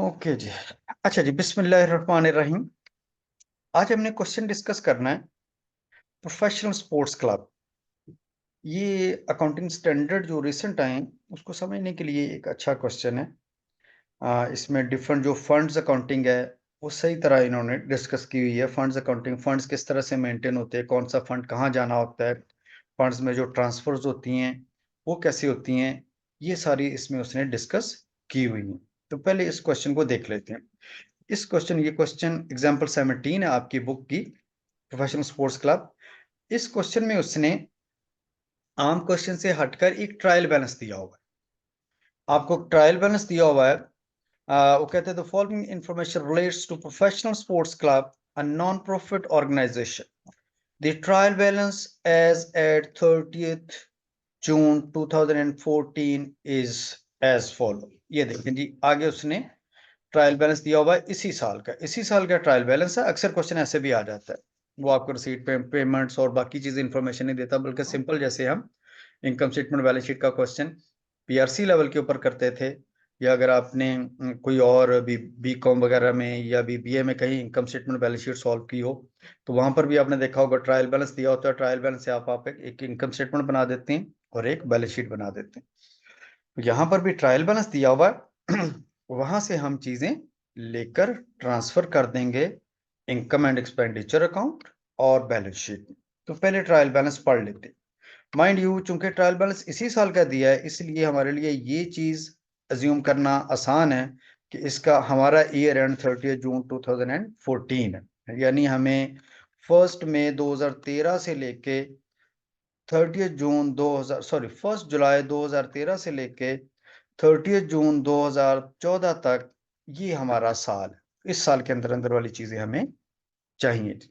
Okay जी। अच्छा जी, बिस्मिल्लाहिर्रहमानिर्रहीम। आज हमने क्वेश्चन डिस्कस करना है प्रोफेशनल स्पोर्ट्स क्लब। ये अकाउंटिंग स्टैंडर्ड जो रिसेंट आए हैं उसको समझने के लिए एक अच्छा क्वेश्चन है। इसमें डिफरेंट जो फंड्स अकाउंटिंग है वो सही तरह इन्होंने डिस्कस की हुई है। फंड्स अकाउंटिंग, फंड्स किस तरह से मेंटेन होते हैं, कौन सा फंड कहाँ जाना होता है, फंड्स में जो ट्रांसफर्स होती हैं वो कैसे होती हैं, ये सारी इसमें उसने डिस्कस की हुई है। तो पहले इस क्वेश्चन को देख लेते हैं। ये क्वेश्चन एग्जाम्पल 17 है आपकी बुक की, प्रोफेशनल स्पोर्ट्स क्लब। इस क्वेश्चन में उसने आम क्वेश्चन से हटकर एक ट्रायल बैलेंस दिया हुआ है। आपको ट्रायल बैलेंस दिया हुआ है। वो कहते हैं the following information relates to professional sports club, a non profit organisation. The trial balance as at 30th June 2014 is as follow. ये देखें जी, आगे उसने ट्रायल बैलेंस दिया हुआ है इसी साल का ट्रायल बैलेंस है। अक्सर क्वेश्चन ऐसे भी आ जाता है, वो आपको रसीद पे पेमेंट्स और बाकी चीज इंफॉर्मेशन नहीं देता, बल्कि सिंपल जैसे हम इनकम स्टेटमेंट बैलेंस शीट का क्वेश्चन पीआरसी लेवल के ऊपर करते थे, या अगर आपने कोई और बी कॉम वगैरह में या बीबीए में कहीं income statement balance sheet solve की हो, तो वहां पर भी आपने देखा होगा ट्रायल बैलेंस दिया होता है। ट्रायल बैलेंस से आप एक इनकम स्टेटमेंट बना देते हैं और एक बैलेंस शीट बना देते हैं। तो यहाँ पर भी ट्रायल बैलेंस दिया हुआ है वहां से हम चीजें लेकर ट्रांसफर कर देंगे इनकम एंड एक्सपेंडिचर अकाउंट और बैलेंस शीट में। तो पहले ट्रायल बैलेंस पढ़ लेते। माइंड यू, चूंकि ट्रायल बैलेंस इसी साल का दिया है, इसलिए हमारे लिए ये चीज अज्यूम करना आसान है कि इसका हमारा ईयर एंड 30 जून 2014 है। यानी हमें 1 मई 2013 से लेके 1 जुलाई 2013 से लेके 30 जून 2014 तक ये हमारा साल है। इस साल के अंदर अंदर वाली चीजें हमें चाहिए जी।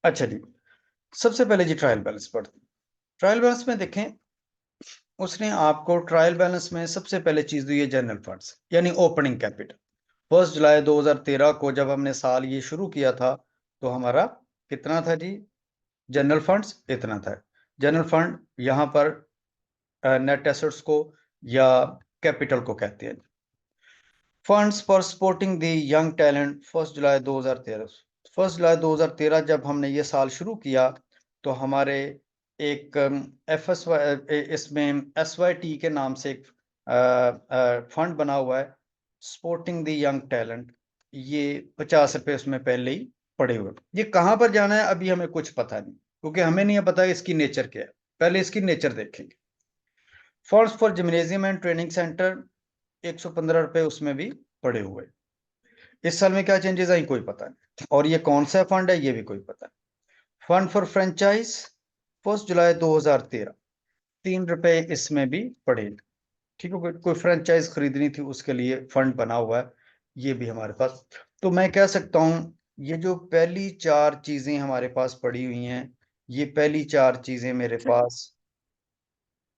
अच्छा जी, सबसे पहले जी ट्रायल बैलेंस पढ़ते हैं। ट्रायल बैलेंस में देखें, उसने आपको ट्रायल बैलेंस में सबसे पहले चीज दी है जनरल फंड्स, यानी ओपनिंग कैपिटल। 1 जुलाई 2013 को जब हमने साल ये शुरू किया था तो हमारा कितना था जी? जनरल फंड्स इतना था। जनरल फंड यहाँ पर नेट एसेट्स को या कैपिटल को कहते हैं। Funds for supporting the young talent 1 जुलाई 2013। 1 जुलाई 2013 जब हमने ये साल शुरू किया तो हमारे एक इसमें SYT के नाम से एक फंड बना हुआ है, सपोर्टिंग द यंग टैलेंट। ये 50 रुपए उसमें पहले ही पड़े हुए। ये कहाँ पर जाना है अभी हमें कुछ पता नहीं, क्योंकि हमें नहीं पता इसकी नेचर क्या है। पहले इसकी नेचर देखेंगे। Funds for gymnasium and training centre 115 रुपए उसमें भी पड़े हुए। इस साल में क्या चेंजेस आई कोई पता नहीं, और ये कौन सा फंड है ये भी कोई पता नहीं। फंड फॉर फ्रेंचाइज 1 जुलाई 2013 3 रुपए इसमें भी पड़े। ठीक है, कोई फ्रेंचाइज खरीदनी थी उसके लिए फंड बना हुआ है, ये भी हमारे पास। तो मैं कह सकता हूं ये जो पहली चार चीजें हमारे पास पड़ी हुई हैं, ये पहली चार चीजें मेरे पास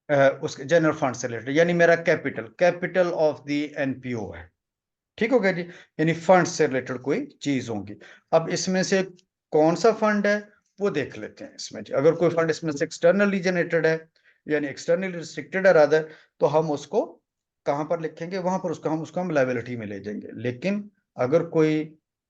उसके जनरल फंड से रिलेटेड, यानी मेरा कैपिटल ऑफ द एनपीओ है। ठीक हो गया जी, यानी फंड से रिलेटेड कोई चीज होगी। अब इसमें से कौन सा फंड है वो देख लेते हैं इसमें जी। अगर कोई फंड इसमें से एक्सटर्नली जनरेटेड है, यानी एक्सटर्नली रिस्ट्रिक्टेड है रादर, तो हम उसको कहां पर लिखेंगे? वहां पर उसको हम लाइबिलिटी में ले जाएंगे। लेकिन अगर कोई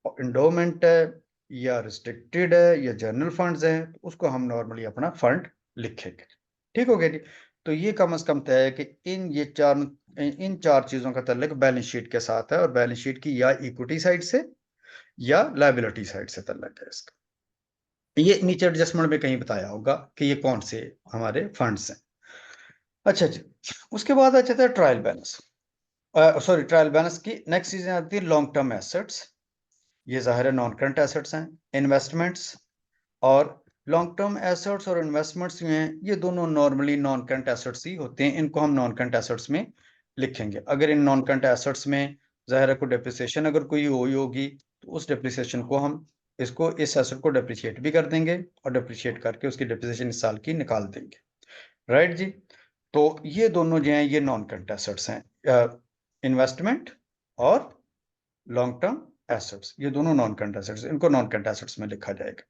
इंडोमेंट है या रिस्ट्रिक्टेड है या जनरल फंड्स हैं तो उसको हम नॉर्मली अपना फंड लिखेंगे। ठीक हो गया जी। तो ये कम से कम तय है कि इन चार चीजों का ताल्लुक बैलेंस शीट के साथ है, और बैलेंस शीट की या इक्विटी साइड से या लायबिलिटी साइड से ताल्लुक है इसका। ये नीचे एडजस्टमेंट में कहीं बताया होगा कि ये कौन से हमारे फंड्स हैं। अच्छा जी, उसके बाद आ जाता है ट्रायल बैलेंस। ट्रायल बैलेंस की नेक्स्ट चीजें आती है लॉन्ग टर्म एसेट्स। ये जाहिर है नॉन करंट एसेट्स हैं। इन्वेस्टमेंट्स और लॉन्ग टर्म एसेट्स और इन्वेस्टमेंट्स जो हैं ये दोनों नॉर्मली नॉन करंट एसेट्स ही होते हैं। इनको हम नॉन करंट एसेट्स में लिखेंगे। अगर इन नॉन करंट एसेट्स में ज़ाहिर है कोई डेप्रिसिएशन अगर कोई हुई होगी तो उस डेप्रिसिएशन को हम इस एसेट को डेप्रिशिएट भी कर देंगे, और डेप्रिशिएट करके उसकी डेप्रिसिएशन इस साल की निकाल देंगे। राइट जी। तो ये दोनों जो हैं ये नॉन करंट एसेट्स हैं, इन्वेस्टमेंट और लॉन्ग टर्म एसेट्स, ये दोनों नॉन करंट एसेट्स, इनको नॉन करंट एसेट्स में लिखा जाएगा।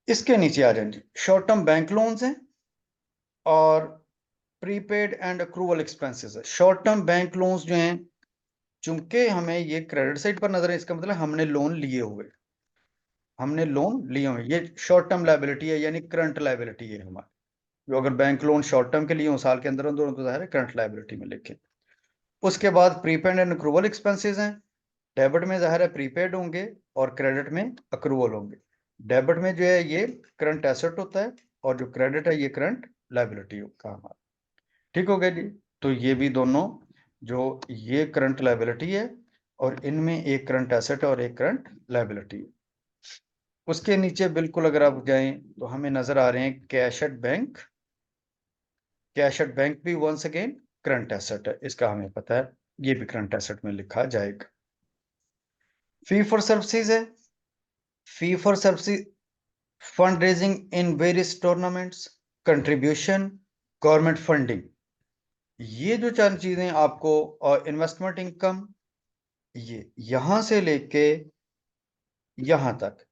इसके नीचे आ जाएंगे शॉर्ट टर्म बैंक लोन्स हैं और प्रीपेड एंड अक्रूवल एक्सपेंसेस है। शॉर्ट टर्म बैंक लोन्स जो हैं चूंकि हमें ये क्रेडिट साइड पर नजर है, इसका मतलब हमने लोन लिए हुए, ये शॉर्ट टर्म लायबिलिटी है, यानी करंट लायबिलिटी है हमारी। जो अगर बैंक लोन शॉर्ट टर्म के लिए हो, साल के अंदर अंदर, तो जाहिर है करंट लायबिलिटी में लिखे। उसके बाद प्रीपेड एंड अक्रूवल एक्सपेंसेस हैं। डेबिट में जाहिर है प्रीपेड होंगे और क्रेडिट में अक्रूवल होंगे। डेबिट में जो है ये करंट एसेट होता है और जो क्रेडिट है ये करंट लायबिलिटी का हमारा। ठीक हो गया जी। तो ये भी दोनों, जो ये करंट लायबिलिटी है और इनमें एक करंट एसेट है और एक करंट लायबिलिटी है। उसके नीचे बिल्कुल अगर आप जाएं तो हमें नजर आ रहे हैं cash at bank. Cash at bank भी वंस अगेन करंट एसेट है, इसका हमें पता है, ये भी करंट एसेट में लिखा जाएगा। फी फॉर सर्विसेज है। Fee for services, fund raising in various tournaments, contribution, government funding, ये जो चार चीजें आपको, और इन्वेस्टमेंट इनकम, ये यहां से लेके यहां तक,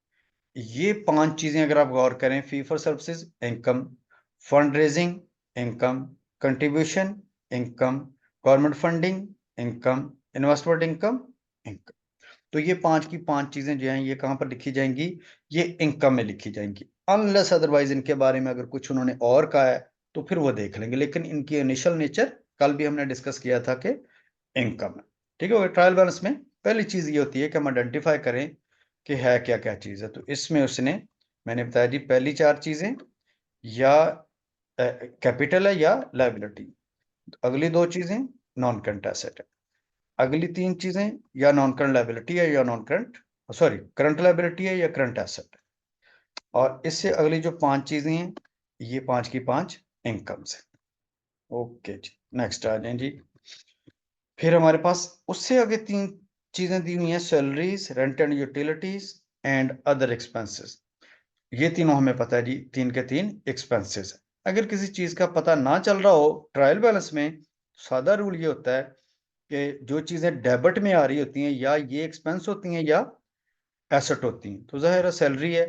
ये 5 चीजें अगर आप गौर करें, fee for services income, fund raising income, contribution income, government funding income, investment income income, तो ये 5 की 5 चीजें जो हैं ये कहां पर लिखी जाएंगी, ये इनकम में लिखी जाएंगी। अनलेस अदरवाइज इनके बारे में अगर कुछ उन्होंने और कहा है तो फिर वो देख लेंगे, लेकिन इनकी इनिशियल नेचर कल भी हमने डिस्कस किया था कि इनकम है। ठीक है, ट्रायल बैलेंस में पहली चीज ये होती है कि हम आइडेंटिफाई करें कि है क्या क्या चीज है। तो इसमें उसने, मैंने बताया जी, पहली 4 चीजें या कैपिटल है या लायबिलिटी, अगली 2 चीजें नॉन करंट एसेट है, अगली 3 चीजें या नॉन करंट लायबिलिटी है या non current, sorry current liability है या करंट एसेट है, और इससे अगली जो 5 चीजें हैं ये 5 की 5 इनकम्स है। ओके जी, नेक्स्ट आ जाए जी। फिर हमारे पास उससे आगे 3 चीजें दी हुई हैं, salaries, rent and utilities and other expenses. ये तीनों हमें पता है जी, 3 के 3 एक्सपेंसेस है। अगर किसी चीज का पता ना चल रहा हो ट्रायल बैलेंस में, सादा रूल ये होता है कि जो चीजें डेबिट में आ रही होती हैं या ये एक्सपेंस होती हैं या एसेट होती हैं। तो जाहिर है सैलरी है,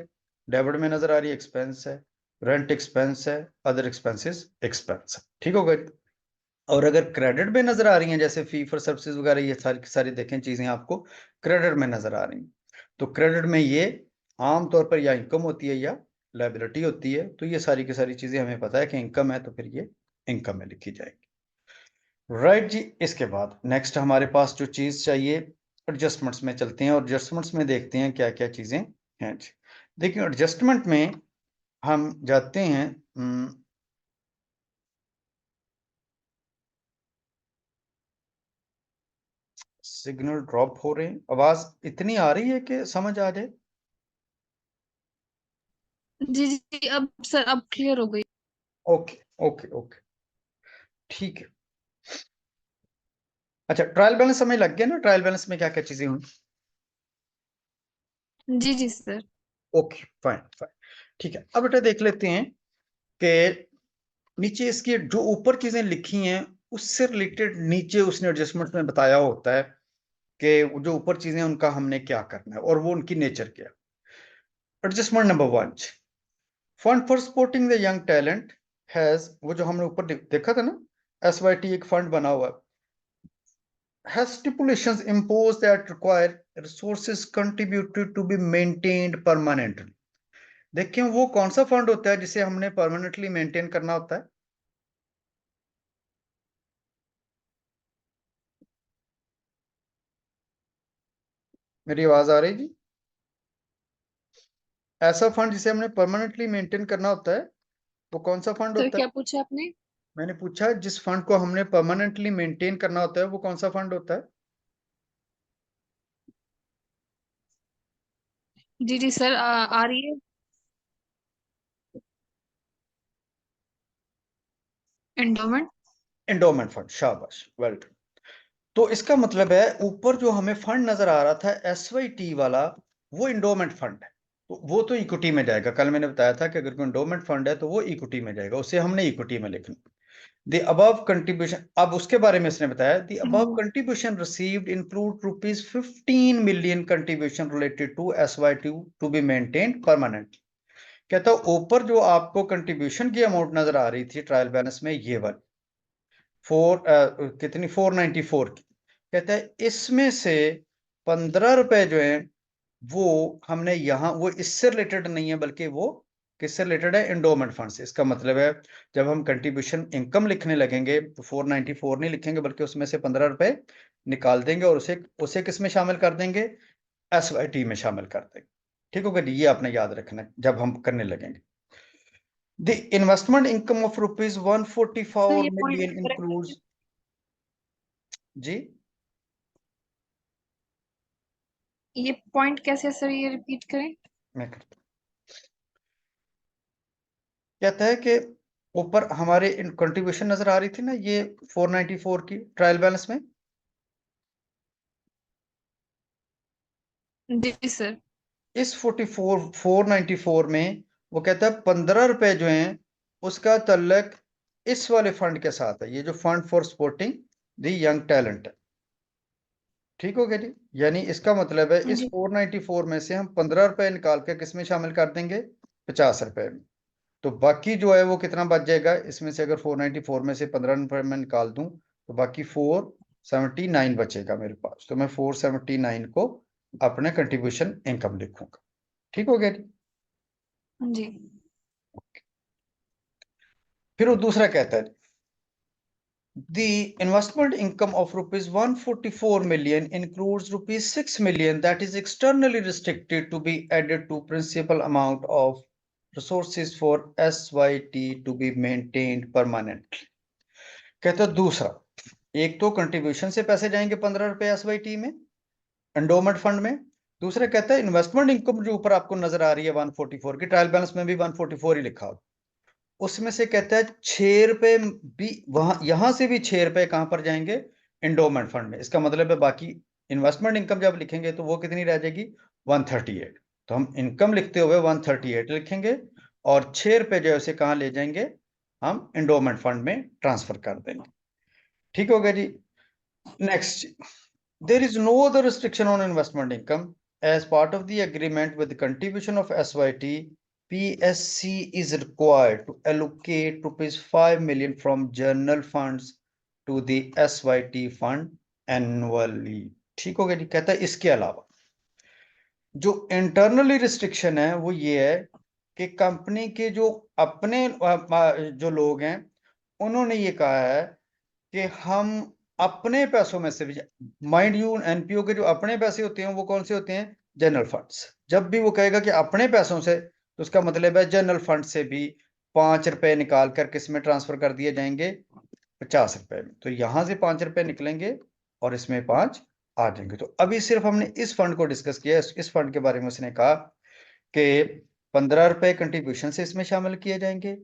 डेबिट में नजर आ रही है, एक्सपेंस है, रेंट एक्सपेंस है, अदर एक्सपेंसेस एक्सपेंस है। ठीक होगा। और अगर क्रेडिट में नजर आ रही हैं, जैसे फी फॉर सर्विसेज वगैरह, ये सारी सारी देखें चीजें आपको क्रेडिट में नजर आ रही हैं, तो क्रेडिट में ये आमतौर पर या इनकम होती है या लायबिलिटी होती है। तो ये सारी की सारी चीजें हमें पता है कि इनकम है, तो फिर ये इनकम में लिखी जाएगी। राइट जी। इसके बाद नेक्स्ट हमारे पास जो चीज चाहिए, एडजस्टमेंट्स में चलते हैं और एडजस्टमेंट्स में देखते हैं क्या क्या चीजें हैं जी। देखिए एडजस्टमेंट में हम जाते हैं, सिग्नल ड्रॉप हो रहे हैं, आवाज इतनी आ रही है कि समझ आ जाए। जी जी, अब सर अब क्लियर हो गई। ओके ओके ओके, ठीक है। अच्छा, ट्रायल बैलेंस समझ लग गया ना, ट्रायल बैलेंस में क्या क्या चीजें हुई। जी जी सर। ओके फाइन फाइन, ठीक है। अब बेटा देख लेते हैं कि नीचे इसकी जो ऊपर चीजें लिखी हैं उससे रिलेटेड नीचे उसने एडजस्टमेंट में बताया होता है कि जो ऊपर चीजें उनका हमने क्या करना है और वो उनकी नेचर क्या है। Adjustment number 1, fund for supporting the young talent has, वो जो हमने ऊपर देखा था ना, SYT एक फंड बना हुआ has stipulations imposed that require resources contributed to be maintained permanently। देखिए वो कौन सा फंड होता है जिसे हमने परमानेंटली मेंटेन करना होता है। मेरी आवाज आ रही जी। ऐसा फंड जिसे हमने परमानेंटली मेंटेन करना होता है वो कौन सा फंड सर होता है। क्या पूछा आपने? मैंने पूछा जिस फंड को हमने परमानेंटली मेंटेन करना होता है वो कौन सा फंड होता है। जी जी सर, आ रही है। एंडोमेंट। एंडोमेंट फंड, शाबाश, वेल डन। तो इसका मतलब है ऊपर जो हमें फंड नजर आ रहा था SYT वाला, वो इंडोमेंट फंड है, तो वो तो इक्विटी में जाएगा। कल मैंने बताया था कि अगर कोई इंडोमेंट फंड है तो वो इक्विटी में जाएगा, उसे हमने इक्विटी में लिखना। द अबव कंट्रीब्यूशन, अब उसके बारे में इसने बताया, the above contribution received include ₹15 million contribution related to SYT to be maintained permanent. कहता ऊपर जो आपको कंट्रीब्यूशन की अमाउंट नजर आ रही थी ट्रायल बैलेंस में, ये वाली 4 कितनी 494 की, कहता है इसमें से 15 रुपए जो है वो हमने यहाँ, वो इससे रिलेटेड नहीं है बल्कि वो किससे रिलेटेड है, एंडोमेंट फंड से। इसका मतलब है जब हम कंट्रीब्यूशन इनकम लिखने लगेंगे तो 494 नहीं लिखेंगे बल्कि उसमें से 15 रुपए निकाल देंगे और उसे उसे किस में शामिल कर देंगे, SYT में शामिल कर देंगे। ठीक होगा जी, ये आपने याद रखना है जब हम करने लगेंगे। The investment income of rupees sir 144 ये पॉइंट मिलियन करेक्ट। इंक्लूड्स जी। ये पॉइंट कैसे है सर, ये रिपीट करें। मैं करता हूं। कहता है कि ऊपर हमारे कंट्रीब्यूशन नजर आ रही थी ना, ये 494 की ट्रायल बैलेंस में। जी सर। इस 494 में वो कहता है 15 रुपए जो हैं उसका तल्लक इस वाले फंड के साथ है, ये जो fund for supporting the young talent है। ठीक हो गया जी, यानी इसका मतलब है इस जी 494 में से हम 15 रुपए निकाल के किस में शामिल कर देंगे, 50 रुपए में। तो बाकी जो है वो कितना बच जाएगा इसमें से, अगर 494 में से 15 रुपए में निकाल दूं तो बाकी 479 बचेगा मेरे पास। तो मैं 479 को अपने कंट्रीब्यूशन इनकम लिखूंगा। ठीक हो गया जी। जी फिर वो दूसरा कहता है the investment income of rupees 144 million includes rupees 6 million that is externally restricted to be added to principal amount of resources for SYT to be maintained permanently। कहता है दूसरा, एक तो कंट्रीब्यूशन से पैसे जाएंगे 15 रुपए SYT में, एंडोमेंट फंड में। दूसरा कहता है इन्वेस्टमेंट इनकम जो ऊपर आपको नजर आ रही है 144 की, ट्रायल बैलेंस में भी 144 ही लिखा हो, उसमें से कहता है 6 रुपए भी वहां, यहां से भी 6 रुपए कहां पर जाएंगे, इंडोमेंट फंड में। इसका मतलब है बाकी इन्वेस्टमेंट इनकम जब लिखेंगे तो वो कितनी रह जाएगी, 138। तो हम इनकम लिखते हुए 138 लिखेंगे और 6 रुपए जो है उसे कहां ले जाएंगे, हम इंडोमेंट फंड में ट्रांसफर कर देंगे। ठीक हो गया जी। Next, there is no other restriction on investment income. As part of the agreement with the contribution of SYT, PSC is required to allocate rupees 5 million from general funds to the SYT fund annually। ठीक हो गया जी। कहता है इसके अलावा जो internally restriction है वो ये है कि कंपनी के जो अपने जो लोग हैं उन्होंने ये कहा है कि हम अपने पैसों में से भी, माइंड यू NPO के जो अपने पैसे होते हैं वो कौन से होते हैं, जनरल फंड्स। जब भी वो कहेगा कि अपने पैसों से तो उसका मतलब है जनरल फंड से भी 5 रुपए निकाल कर किस में ट्रांसफर कर दिए जाएंगे, 50 रुपए में। तो यहां से 5 रुपए निकलेंगे और इसमें 5 आ जाएंगे। तो अभी सिर्फ हमने इस फंड को डिस्कस किया, इस फंड के बारे में उसने कहा कि 15 रुपए कंट्रीब्यूशन से इसमें शामिल किए जाएंगे,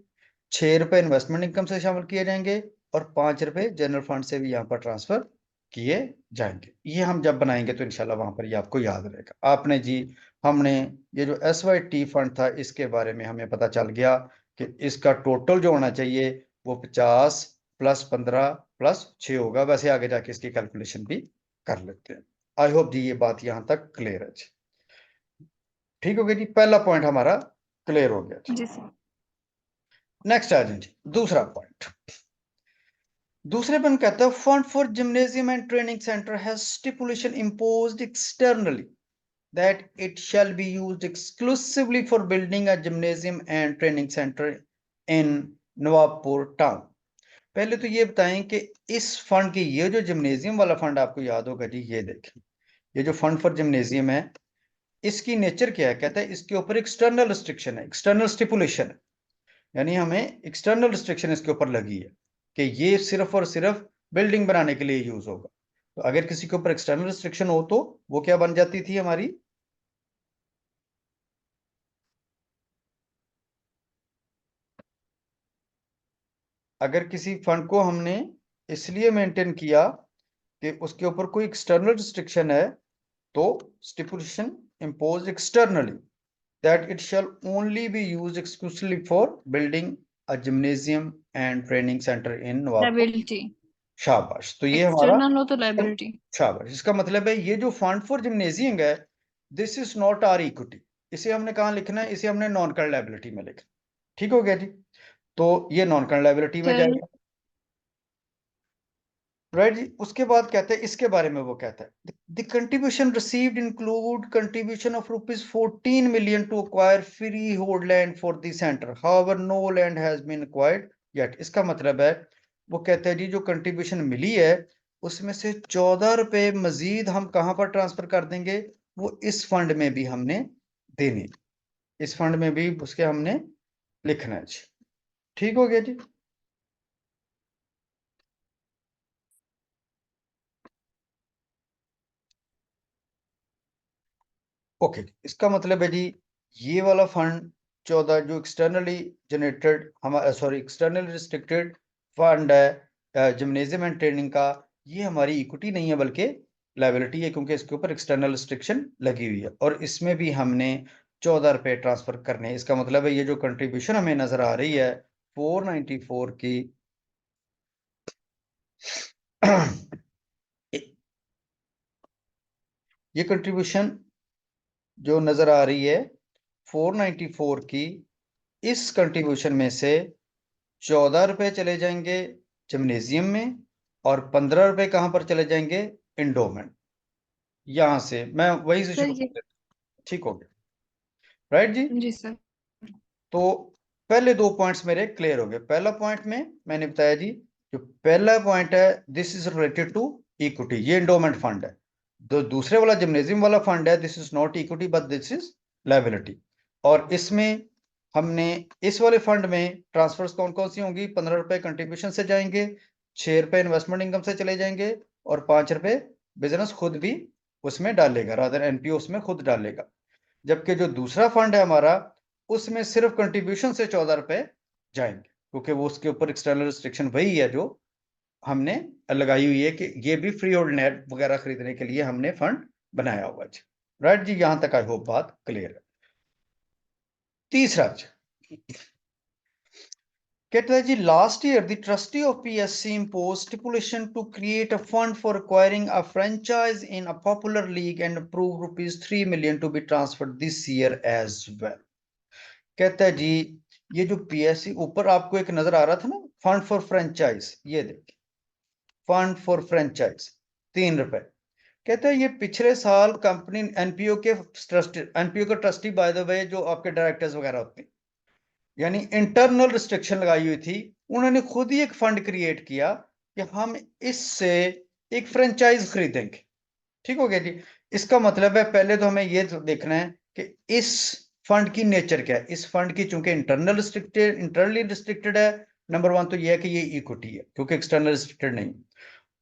6 रुपए इन्वेस्टमेंट इनकम से शामिल किए जाएंगे और 5 रुपए जनरल फंड से भी यहाँ पर ट्रांसफर किए जाएंगे। ये हम जब बनाएंगे तो इंशाल्लाह वहां पर ये आपको याद रहेगा। आपने जी, हमने ये जो SYT फंड था इसके बारे में हमें पता चल गया कि इसका टोटल जो होना चाहिए वो 50 प्लस 15 प्लस 6 होगा। वैसे आगे जाके इसकी कैलकुलेशन भी कर लेते हैं। आई होप जी ये बात यहाँ तक क्लियर है जी। ठीक हो गया जी, पहला पॉइंट हमारा क्लियर हो गया जी। जी सर। नेक्स्ट आ जाए जी, दूसरा पॉइंट। दूसरे पर कहता है fund for gymnasium and training centre has stipulation imposed externally that it shall be used exclusively for building a gymnasium and training center in Nawabpur town. पहले तो ये बताएं कि इस फंड की, ये जो जिम्नेजियम वाला फंड आपको याद होगा जी, ये देखें, ये जो फंड फॉर जिम्नेजियम है इसकी नेचर क्या है। कहता है इसके ऊपर एक्सटर्नल रिस्ट्रिक्शन है, एक्सटर्नल स्टिपुलेशन है, यानी हमें एक्सटर्नल रिस्ट्रिक्शन इसके ऊपर लगी है कि ये सिर्फ और सिर्फ बिल्डिंग बनाने के लिए यूज होगा। तो अगर किसी के ऊपर एक्सटर्नल रिस्ट्रिक्शन हो तो वो क्या बन जाती थी हमारी, अगर किसी फंड को हमने इसलिए मेंटेन किया कि उसके ऊपर कोई एक्सटर्नल रिस्ट्रिक्शन है तो stipulation impose externally that it shall only B use exclusively for building a gymnasium and training centre in Nawabpur. Liability. शाबाश। तो ये हमारा, एक्सटर्नल हो तो लाइबिलिटी। शाबाश। इसका मतलब है ये जो फंड फॉर जिम्नेजियम है this is not our equity. इसे हमने कहाँ लिखना है, इसे हमने नॉन करंट लायबिलिटी में लिखना। ठीक हो गया जी। तो ये नॉन करंट लायबिलिटी में सर जाएगा। राइट जी। उसके बाद कहते हैं इसके बारे में, वो कहता है the contribution received include contribution of ₹14 million to acquire free hold land for the centre, however no land has been acquired yet. इसका मतलब है, वो कहते हैं जी जो कंट्रीब्यूशन मिली है उसमें से ₹14 मजीद हम कहां पर ट्रांसफर कर देंगे, वो इस फंड में भी हमने देने, इस फंड में भी उसके हमने लिखना है जी। ठीक हो गया जी। ओके, इसका मतलब है जी ये वाला फंड 14 जो एक्सटर्नली जनरेटेड हमारा, सॉरी एक्सटर्नली रिस्ट्रिक्टेड फंड है जिम्नेजियम एंड ट्रेनिंग का, ये हमारी इक्विटी नहीं है बल्कि लायबिलिटी है, क्योंकि इसके ऊपर एक्सटर्नल रिस्ट्रिक्शन लगी हुई है और इसमें भी हमने ₹14 ट्रांसफर करने हैं। इसका मतलब है ये जो कंट्रीब्यूशन हमें नजर आ रही है 494 की ये कंट्रीब्यूशन जो नजर आ रही है 494 की, इस कंट्रीब्यूशन में से ₹14 चले जाएंगे जिम्नेजियम में और ₹15 कहां पर चले जाएंगे, इंडोमेंट। यहां से मैं वहीं से सर शुरू कर ये, देता हूं। ठीक हो गया, राइट जी। जी सर। तो पहले 2 पॉइंट्स मेरे क्लियर हो गए। पहला पॉइंट में मैंने बताया जी, जो पहला पॉइंट है this is related to equity, ये इंडोमेंट फंड है। जो दूसरे वाला जिम्नेजियम वाला फंड है this is not equity but this is liability. और इसमें हमने इस वाले फंड में ट्रांसफर्स कौन कौन सी होंगी, ₹15 कंट्रीब्यूशन से जाएंगे, ₹6 इन्वेस्टमेंट इनकम से चले जाएंगे और ₹5 बिजनेस खुद भी उसमें डालेगा, रादर एनपीओ उसमें खुद डालेगा। जबकि जो दूसरा फंड है हमारा उसमें सिर्फ कंट्रीब्यूशन से ₹14 जाएंगे, क्योंकि वो उसके ऊपर एक्सटर्नल रिस्ट्रिक्शन वही है जो हमने लगाई हुई है कि ये भी फ्री होल्ड नेट वगैरह खरीदने के लिए हमने फंड बनाया हुआ है। राइट जी, यहां तक आई होप बात क्लियर है। तीसरा कहता है जी last year the trustee of PSC imposed stipulation to create a fund for acquiring a franchise in a popular league and approved ₹3 million to be transferred this year as well। कहता है जी ये जो PSC ऊपर आपको एक नजर आ रहा था ना, फंड फॉर फ्रेंचाइज, ये देखिए फंड फॉर फ्रेंचाइज ₹3। कहता है ये पिछले साल कंपनी एनपीओ के ट्रस्टी, एनपीओ का ट्रस्टी बाय द वे जो आपके डायरेक्टर्स वगैरह होते हैं, यानी इंटरनल रिस्ट्रिक्शन लगाई हुई थी, उन्होंने खुद ही एक फंड क्रिएट किया कि हम इससे एक फ्रेंचाइज खरीदेंगे। ठीक हो गया जी। इसका मतलब है पहले तो हमें ये देखना है कि इस फंड की नेचर क्या है। इस फंड की चूंकि इंटरनली रिस्ट्रिक्टेड है, नंबर 1 तो ये है कि ये इक्विटी है क्योंकि एक्सटर्नल रिस्ट्रिक्टेड नहीं।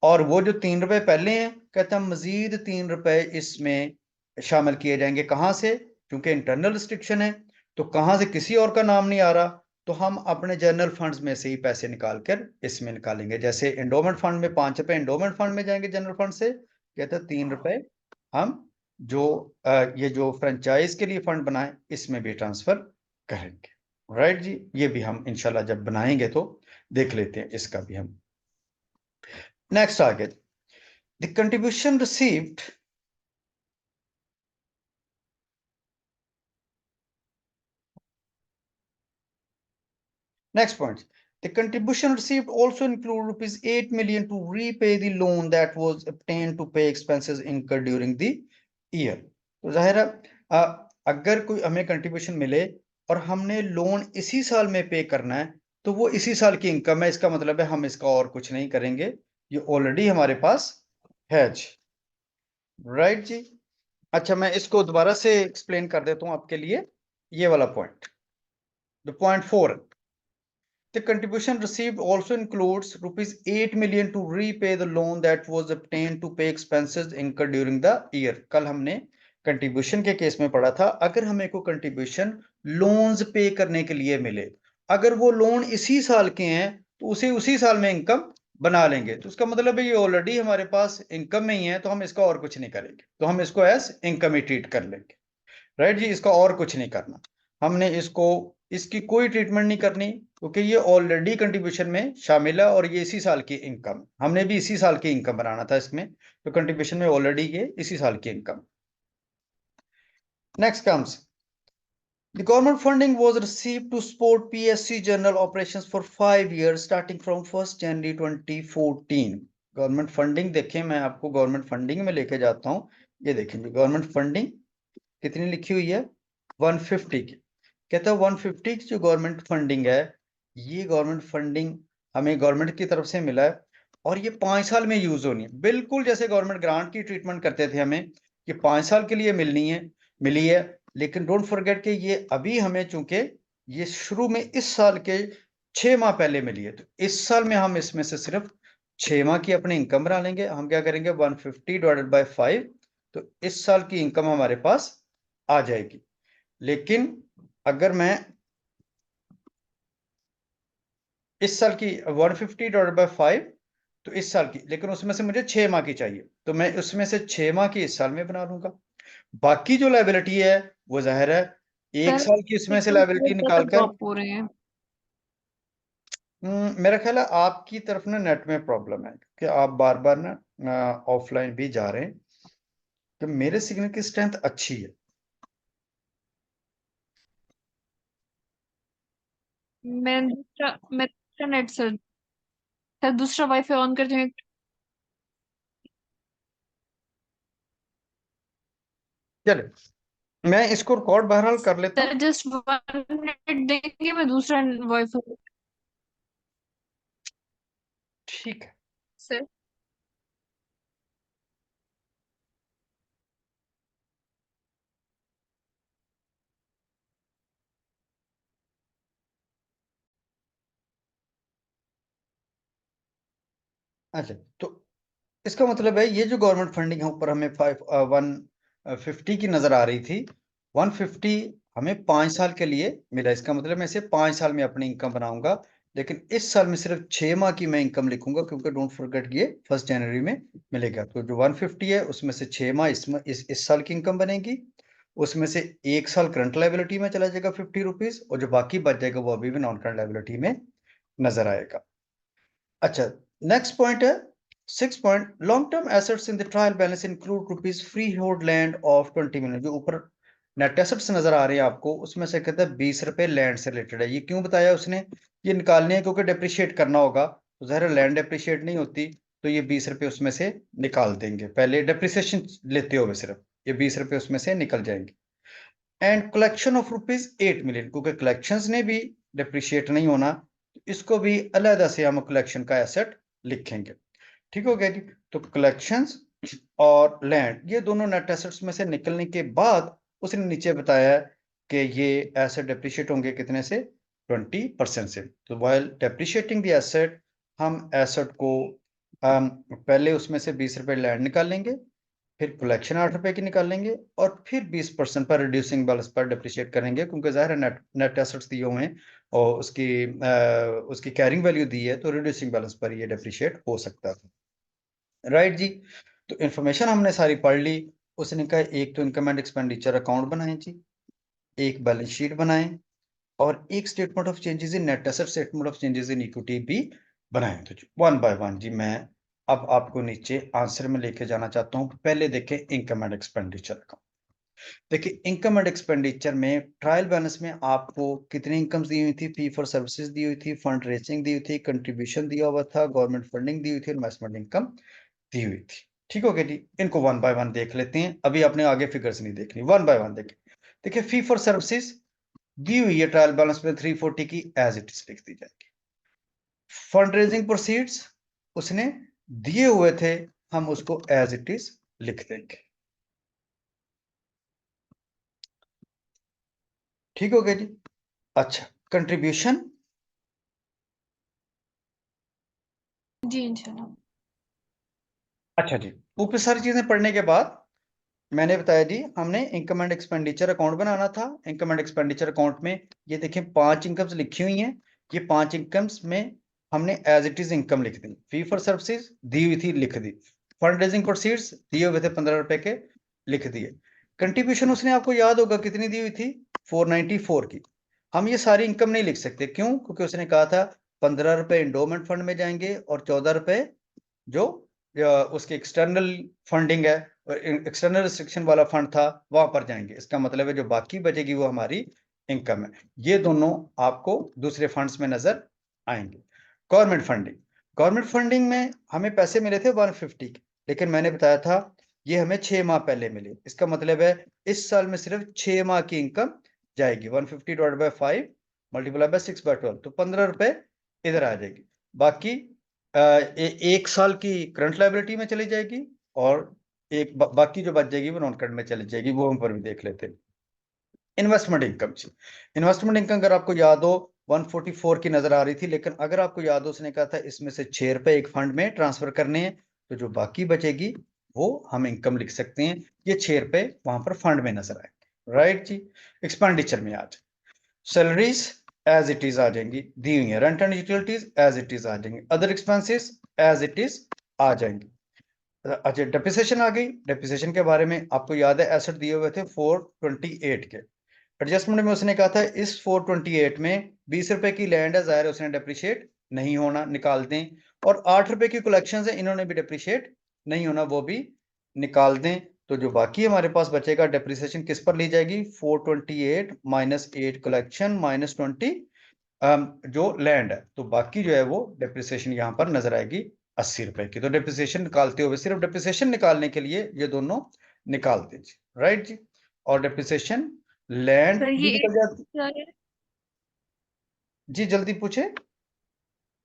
और वो जो ₹3 पहले हैं, कहता है मजीद ₹3 इसमें शामिल किए जाएंगे। कहां से, क्योंकि इंटरनल रिस्ट्रिक्शन है तो कहां से किसी और का नाम नहीं आ रहा, तो हम अपने जनरल फंड्स में से ही पैसे निकाल कर इसमें निकालेंगे। जैसे इंडोमेंट फंड में ₹5 इंडोमेंट फंड में जाएंगे जनरल फंड से, कहता है ₹3 हम जो ये जो फ्रेंचाइज के लिए फंड बनाए इसमें भी ट्रांसफर करेंगे। राइट जी, ये भी हम इंशाल्लाह जब बनाएंगे तो देख लेते हैं इसका भी हम। नेक्स्ट आगे, the contribution received next point, the contribution received also include ₹8 million to repay the loan that was obtained to pay expenses incurred during the year। तो जाहिर है अगर कोई हमें कंट्रीब्यूशन मिले और हमने लोन इसी साल में पे करना है तो वो इसी साल की इनकम है, इसका मतलब है हम इसका और कुछ नहीं करेंगे, ये ऑलरेडी हमारे पास है। राइट जी। अच्छा, मैं इसको दोबारा से एक्सप्लेन कर देता हूं आपके लिए, ये वाला point, the point 4, the contribution received also includes ₹8 million to repay the loan that was obtained to pay expenses incurred during the year। कल हमने कंट्रीब्यूशन के केस में पढ़ा था, अगर हमें को कंट्रीब्यूशन लोन्स पे करने के लिए मिले, अगर वो लोन इसी साल के हैं तो उसे उसी साल में इनकम बना लेंगे। तो उसका मतलब है ये ऑलरेडी हमारे पास इनकम में ही है, तो हम इसका और कुछ नहीं करेंगे, तो हम इसको एज इनकम ही ट्रीट कर लेंगे। राइट जी, इसका और कुछ नहीं करना हमने, इसको इसकी कोई ट्रीटमेंट नहीं करनी क्योंकि ये ऑलरेडी कंट्रीब्यूशन में शामिल है और ये इसी साल की इनकम, हमने भी इसी साल की इनकम बनाना था इसमें, तो कंट्रीब्यूशन में ऑलरेडी ये इसी साल की income. Next comes, the government funding was received to support PSC general operations for 5 years starting from 1st January 2014। Government funding देखें, मैं आपको गवर्नमेंट फंडिंग में लेके जाता हूँ। ये देखें जी, गवर्नमेंट फंडिंग कितनी लिखी हुई है, 150 की। कहता है 150 की जो गवर्नमेंट फंडिंग है, ये गवर्नमेंट फंडिंग हमें गवर्नमेंट की तरफ से मिला है और ये 5 साल में यूज होनी है, बिल्कुल जैसे गवर्नमेंट ग्रांट की ट्रीटमेंट करते थे हमें, ये 5 साल के लिए मिली है। लेकिन डोंट फॉरगेट कि ये अभी हमें, चूंकि ये शुरू में इस साल के 6 माह पहले मिली है, तो इस साल में हम इसमें से सिर्फ 6 माह की अपनी इनकम बना लेंगे। हम क्या करेंगे, 150 डिवाइडेड बाय 5, तो इस साल की इनकम हमारे पास आ जाएगी। लेकिन अगर मैं इस साल की 150 डिवाइडेड बाय 5, तो इस साल की, लेकिन उसमें से मुझे 6 माह की चाहिए, तो मैं उसमें से 6 माह की इस साल में बना लूंगा। बाकी जो लायबिलिटी है वो जाहिर है 1 सर साल की इसमें से सिग्नल लायबिलिटी थोड़ा सा निकालकर। ड्रॉप हो रहे हैं। मेरा ख्याल है आपकी तरफ ना नेट में प्रॉब्लम है, कि आप बार बार ना ऑफलाइन भी जा रहे हैं, तो मेरे सिग्नल की स्ट्रेंथ अच्छी है। मैं दूसरा नेट सर दूसरा वाईफाई ऑन करते हैं। चले, मैं इसको रिकॉर्ड बहरहाल कर लेता सर हूँ। जस्ट 1 मिनट देंगे, मैं दूसरा वाईफाई। ठीक है। सर अच्छा, तो इसका मतलब है ये जो गवर्नमेंट फंडिंग है ऊपर हमें 150 की नजर आ रही थी, 150 हमें 5 साल के लिए मिला। इसका मतलब मैं इसे 5 साल में अपनी इनकम बनाऊंगा, लेकिन इस साल में सिर्फ 6 माह की मैं इनकम लिखूंगा, क्योंकि डोंट फॉरगेट ये 1 जनवरी में मिलेगा। तो जो 150 है उसमें से 6 माह इसमें इस साल की इनकम बनेगी, उसमें से 1 साल करंट लायबिलिटी में चला जाएगा 50 रुपीज, और जो बाकी बच जाएगा वो अभी भी नॉन करंट लायबिलिटी में नजर आएगा। अच्छा, नेक्स्ट पॉइंट है 6 point, long term assets in the trial balance include rupees free hold land of 20 million. जो ऊपर नेट एसेट्स नजर आ रहे हैं आपको, उसमें से कहता है 20 रुपए लैंड से रिलेटेड है। ये क्यों बताया उसने, ये निकालने है क्योंकि डिप्रिशिएट करना होगा, तो जहर लैंड डिप्रिशिएट नहीं होती, तो ये 20 रुपए उसमें से निकाल देंगे, पहले डिप्रिसिएशन लेते हुए सिर्फ ये 20 रुपए उसमें से निकल जाएंगे। And collection of rupees 8 million, क्योंकि कलेक्शंस ने भी डिप्रिशिएट नहीं होना, इसको भी अलग से हम कलेक्शन का एसेट लिखेंगे। ठीक हो गया जी। तो कलेक्शंस और लैंड ये दोनों नेट एसेट्स में से निकलने के बाद उसने नीचे बताया कि ये एसेट डेप्रिशिएट होंगे कितने से, 20% से। तो वाइल डेप्रिशिएटिंग द एसेट, हम एसेट को पहले उसमें से 20 रुपए लैंड निकाल लेंगे, फिर कलेक्शन 8 रुपए की निकाल लेंगे, और फिर 20% पर रिड्यूसिंग बैलेंस पर डिप्रिशिएट करेंगे, क्योंकि जाहिर है नेट एसेट्स दिए हुए हैं और उसकी कैरिंग वैल्यू दी है, तो रिड्यूसिंग बैलेंस पर ये डिप्रिशिएट हो सकता है। राइट जी। तो इंफॉर्मेशन हमने सारी पढ़ ली। उसने कहा एक तो इनकम एंड एक्सपेंडिचर अकाउंट बनाएं जी, एक बैलेंस शीट बनाएं, और एक statement of changes in net asset, statement of changes in equity भी बनाएं। तो वन बाय वन जी मैं अब आपको नीचे आंसर में लेके जाना चाहता हूं। पहले देखें इनकम एंड एक्सपेंडिचर अकाउंट। देखिए इनकम एंड एक्सपेंडिचर में ट्रायल बैलेंस में आपको कितनी इनकम्स दी हुई थी, फी फॉर सर्विसेज दी हुई थी, फंड रेजिंग दी हुई थी, कंट्रीब्यूशन दिया हुआ था, गवर्नमेंट फंडिंग दी हुई थी, इन्वेस्टमेंट इनकम दी हुई थी। ठीक हो गया जी। इनको वन बाय वन देख लेते हैं, अभी आपने आगे फिगर्स नहीं देखनी, वन बाय वन देखें। देखिए फी फॉर सर्विसेज दी हुई है ट्रायल बैलेंस में 340 की, एज इट इज लिख दी जाएगी। फंड रेजिंग प्रोसीड्स उसने दिए हुए थे, हम उसको एज इट इज लिख देंगे। ठीक हो गया जी। अच्छा, कंट्रीब्यूशन, जी इंशाल्लाह। अच्छा जी, ऊपर सारी चीजें पढ़ने के बाद मैंने बताया जी हमने इनकम एंड एक्सपेंडिचर अकाउंट बनाना था। इनकम एंड एक्सपेंडिचर अकाउंट में ये देखें 5 इनकम्स लिखी हुई हैं, ये 5 इनकम्स में हमने एज इट इज इनकम लिख दी। फी फॉर सर्विसेज दी हुई थी, लिख दी। फंड रेजिंग प्रोसीड्स दिए हुए थे 15 रुपए के, लिख दिए। कंट्रीब्यूशन उसने आपको याद होगा कितनी दी हुई थी, 494 की। हम ये सारी इनकम नहीं लिख सकते, क्यों, क्योंकि उसने कहा था 15 रुपए इंडोमेंट फंड में जाएंगे और 14 रुपए जो उसकी एक्सटर्नल फंडिंग है, एक्सटर्नल रिस्ट्रिक्शन वाला फंड था, वहां पर जाएंगे। इसका मतलब है जो बाकी बचेगी वो हमारी इनकम है। ये दोनों आपको दूसरे फंड्स में नजर आएंगे। गवर्नमेंट फंडिंग, गवर्नमेंट फंडिंग में हमें पैसे मिले थे 150 के, लेकिन मैंने बताया था ये हमें 6 माह पहले मिले। इसका मतलब है इस साल में सिर्फ 6 माह की इनकम जाएगी। 150 डिवाइड बाई 5 मल्टीप्लाई बाय 6/12, तो 15 रुपए इधर आ जाएगी। बाकी एक साल की करंट लायबिलिटी में चली जाएगी, और बाकी जो बच जाएगी वो नॉन करंट में चली जाएगी। वो हम पर भी देख लेते हैं। इन्वेस्टमेंट इनकम से, इन्वेस्टमेंट इनकम अगर आपको याद हो 144 की नजर आ रही थी, लेकिन अगर आपको याद हो उसने कहा था इसमें से 6 रुपए एक फंड में ट्रांसफर करने हैं, तो जो बाकी बचेगी वो हम इनकम लिख सकते हैं। ये 6 रुपए वहां पर फंड में नजर आएंगे। राइट जी। एक्सपेंडिचर में आज सैलरीज एज इट इज आ जाएंगी, दी हुई है। Rent and utilities as it is आ जाएंगे। Other expenses as it is आ जाएंगे। अच्छा, डेप्रिसिएशन आ गई। डेप्रिसिएशन के बारे में आपको याद है एसेट दिए हुए थे 428 के। एडजस्टमेंट में उसने कहा था इस 428 में 20 रुपए की लैंड है, जाहिर है उसने डेप्रिशिएट नहीं होना, निकाल दें। और 8 रुपए की कलेक्शन है, इन्होंने भी डेप्रिशिएट नहीं होना, वो भी निकाल दें। तो जो बाकी हमारे पास बचेगा, डेप्रिसिएशन किस पर ली जाएगी? 428 माइनस 8 कलेक्शन माइनस 20 जो लैंड है, तो बाकी जो है वो डेप्रिसिएशन यहाँ पर नजर आएगी 80 रुपए की। तो डेप्रिसिएशन निकालते हुए सिर्फ डेप्रिसिएशन निकालने के लिए ये दोनों निकाल दीजिए। राइट जी। और डेप्रिसिएशन लैंड सर भी ये निकल जाती। 8 जी जल्दी पूछे।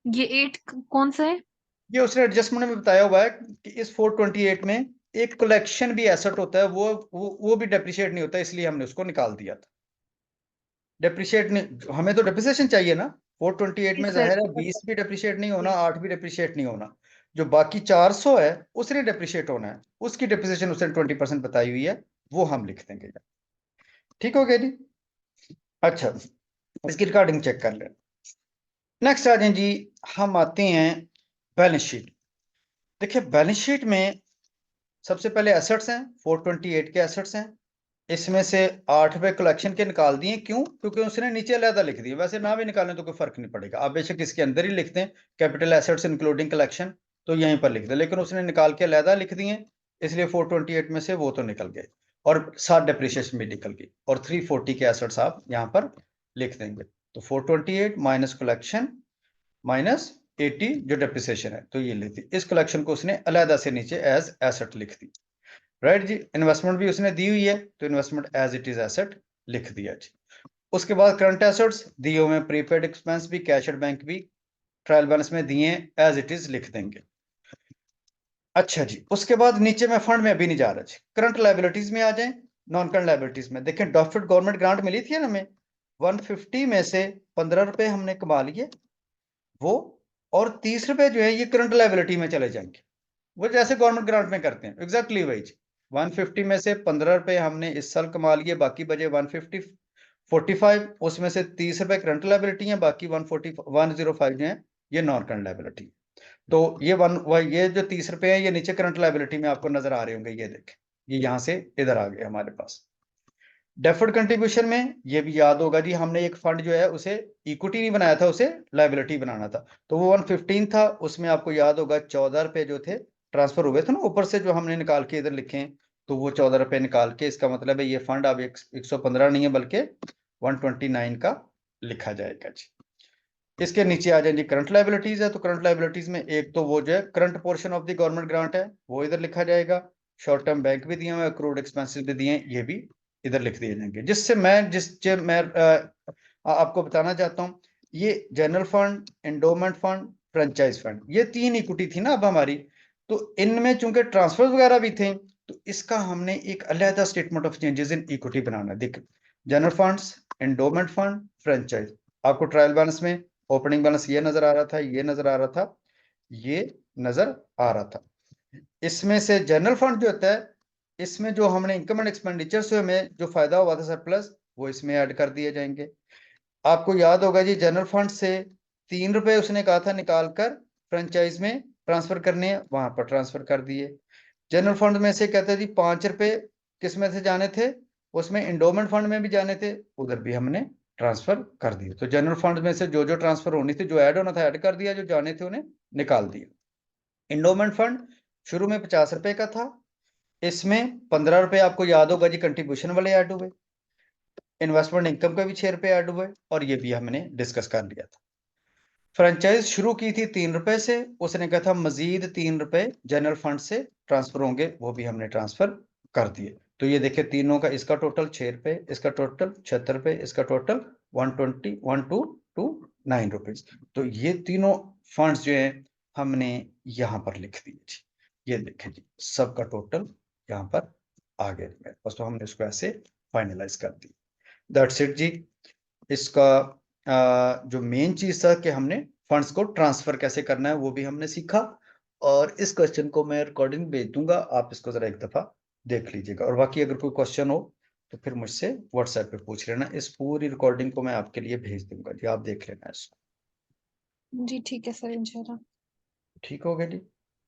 ये 8 कौन सा है? ये उसने एडजस्टमेंट में बताया हुआ है कि इस 428 में एक कलेक्शन भी एसेट होता है, वो भी डेप्रिशिएट नहीं होता, इसलिए हमने उसको निकाल दिया था। डेप्रिशिएट नहीं, हमें तो डेप्रिसिएशन चाहिए ना। 428 में सर जाहिर है 20 भी डेप्रिशिएट नहीं होना, 8 भी डेप्रिशिएट नहीं होना। जो बाकी 400 है उसने डेप्रिशिएट होना है, उसकी डेप्रिसिएशन उसने 20% बताई हुई है, वो हम लिख देंगे। ठीक हो गया जी। अच्छा, इसकी रिकॉर्डिंग चेक कर लें। नेक्स्ट आ जाए जी, हम आते हैं बैलेंस शीट। देखिए बैलेंस शीट में सबसे पहले एसेट्स हैं, 428 के एसेट्स हैं। इसमें से 8 रुपए कलेक्शन के निकाल दिए। क्यों? क्योंकि उसने नीचे अलहदा लिख दिया। वैसे ना भी निकालें तो कोई फर्क नहीं पड़ेगा, आप बेशक इसके अंदर ही लिखते हैं कैपिटल एसेट्स इंक्लूडिंग कलेक्शन, तो यहीं पर लिख दे, लेकिन उसने निकाल के अलहदा लिख दिए, इसलिए 428 में से वो तो निकल गए, और 7 डेप्रिसिएशन भी निकल गई, और 340 के एसेट्स आप यहाँ पर लिख देंगे। तो 428 माइनस कलेक्शन माइनस 80 जो डेप्रिसिएशन है, तो ये लेती। इस कलेक्शन को उसने अलहदा से नीचे एज एसेट लिख दी। राइट जी। इन्वेस्टमेंट भी उसने दी हुई है, तो investment as it is asset लिख दिया जी। उसके बाद करंट एसेट्स दिए हुए, प्रीपेड एक्सपेंस भी, कैश एट बैंक भी ट्रायल बैलेंस में दिए, एज इट इज लिख देंगे। अच्छा जी, उसके बाद नीचे में फंड में अभी नहीं जा रहा जी, करंट लाइबिलिटीज में आ जाए। नॉन करंट लाइबिलिटीज में देखें, डॉफिड गवर्नमेंट ग्रांट मिली थी ना हमें, 150 में से 15 रुपए हमने कमा लिए वो, और 30 रुपए जो है ये करंट लाइबिलिटी में चले जाएंगे, वो जैसे गवर्नमेंट ग्रांट में करते हैं, एग्जैक्टली वही। 150 में से 15 रुपए हमने इस साल कमा लिए, बाकी बचे 150 45, उसमें से 30 रुपए करंट लाइबिलिटी है, बाकी 105 जो है ये नॉन करंट लाइबिलिटी। तो ये जो 30 रुपए है ये नीचे करंट लाइबिलिटी में आपको नजर आ रहे होंगे, ये देखें, ये यहाँ से इधर आ गए हमारे पास। डेफर्ड कंट्रीब्यूशन में ये भी याद होगा जी, हमने एक फंड जो है उसे इक्विटी नहीं बनाया था, उसे लाइबिलिटी बनाना था, तो वो 115 था, उसमें आपको याद होगा 14 रुपए जो थे ट्रांसफर हुए थे ना ऊपर से, जो हमने निकाल के इधर लिखे हैं, तो वो 14 रुपए निकाल के, इसका मतलब है ये फंड अब 115 नहीं है बल्कि 129 का लिखा जाएगा जी। इसके नीचे आ जाएंगे करंट लाइबिलिटीज है, तो करंट लाइबिलिटीज में एक तो वो जो है current portion of the government grant है, वो इधर लिखा जाएगा। शॉर्ट टर्म बैंक भी दिए हुए, अक्रूड एक्सपेंसेस भी दिए, ये भी इधर लिख दिए जाएंगे। जिससे मैं आपको बताना चाहता हूँ, ये general fund, endowment fund, franchise fund, ये 3 इक्विटी थी ना अब हमारी, तो इनमें चूंकि ट्रांसफर वगैरह भी थे, तो इसका हमने एक अलहदा statement of changes in equity बनाना। देख, general funds, endowment fund, franchise, आपको ट्रायल बैलेंस में ओपनिंग बैलेंस ये नजर आ रहा था, ये नजर आ रहा था, ये नजर आ रहा था। इसमें से जनरल फंड जो होता है, इसमें जो हमने इनकम एंड एक्सपेंडिचर से हमें जो फायदा हुआ था सरप्लस, वो इसमें ऐड कर दिए जाएंगे। आपको याद होगा जी, जनरल फंड से 3 रुपए उसने कहा था निकाल कर फ्रेंचाइज में ट्रांसफर करने हैं, वहां पर ट्रांसफर कर दिए। जनरल फंड में से कहते जी 5 रुपए किस में से जाने थे, उसमें इंडोमेंट फंड में भी जाने थे, उधर भी हमने ट्रांसफर कर दिए। तो जनरल फंड में से जो जो ट्रांसफर होनी थी, जो ऐड होना था ऐड कर दिया, जो जाने थे उन्हें निकाल दिया। इंडोमेंट फंड शुरू में 50 रुपए का था, इसमें 15 रुपए आपको याद होगा जी कंट्रीब्यूशन वाले ऐड हुए, इन्वेस्टमेंट इनकम का भी 6 रुपए ऐड हुए, और ये भी हमने डिस्कस कर लिया था। फ्रेंचाइज शुरू की थी 3 रुपए से, उसने कहा था मजीद 3 रुपए जनरल फंड से ट्रांसफर होंगे, वो भी हमने ट्रांसफर कर दिए। तो ये देखिए तीनों का, इसका टोटल 6 रुपए, इसका टोटल 76 रुपए, इसका टोटल 129 रुपीज। तो ये तीनों फंड्स जो है हमने यहाँ पर लिख दिए जी। ये देखिए जी, सबका टोटल यहाँ पर आ गया मेरे पास, तो हमने इसको ऐसे फाइनलाइज कर दी। दैट्स इट जी। इसका जो मेन चीज था कि हमने फंड्स को ट्रांसफर कैसे करना है वो भी हमने सीखा। और इस क्वेश्चन को मैं रिकॉर्डिंग भेज दूंगा, आप इसको जरा एक दफा देख लीजिएगा। और बाकी अगर कोई क्वेश्चन हो तो फिर मुझसे व्हाट्सएप पे पूछ लेना। इस पूरी रिकॉर्डिंग को मैं आपके लिए भेज दूंगा जी, आप देख लेना इसको। जी ठीक है सर, इंशाल्लाह। ठीक हो गया जी।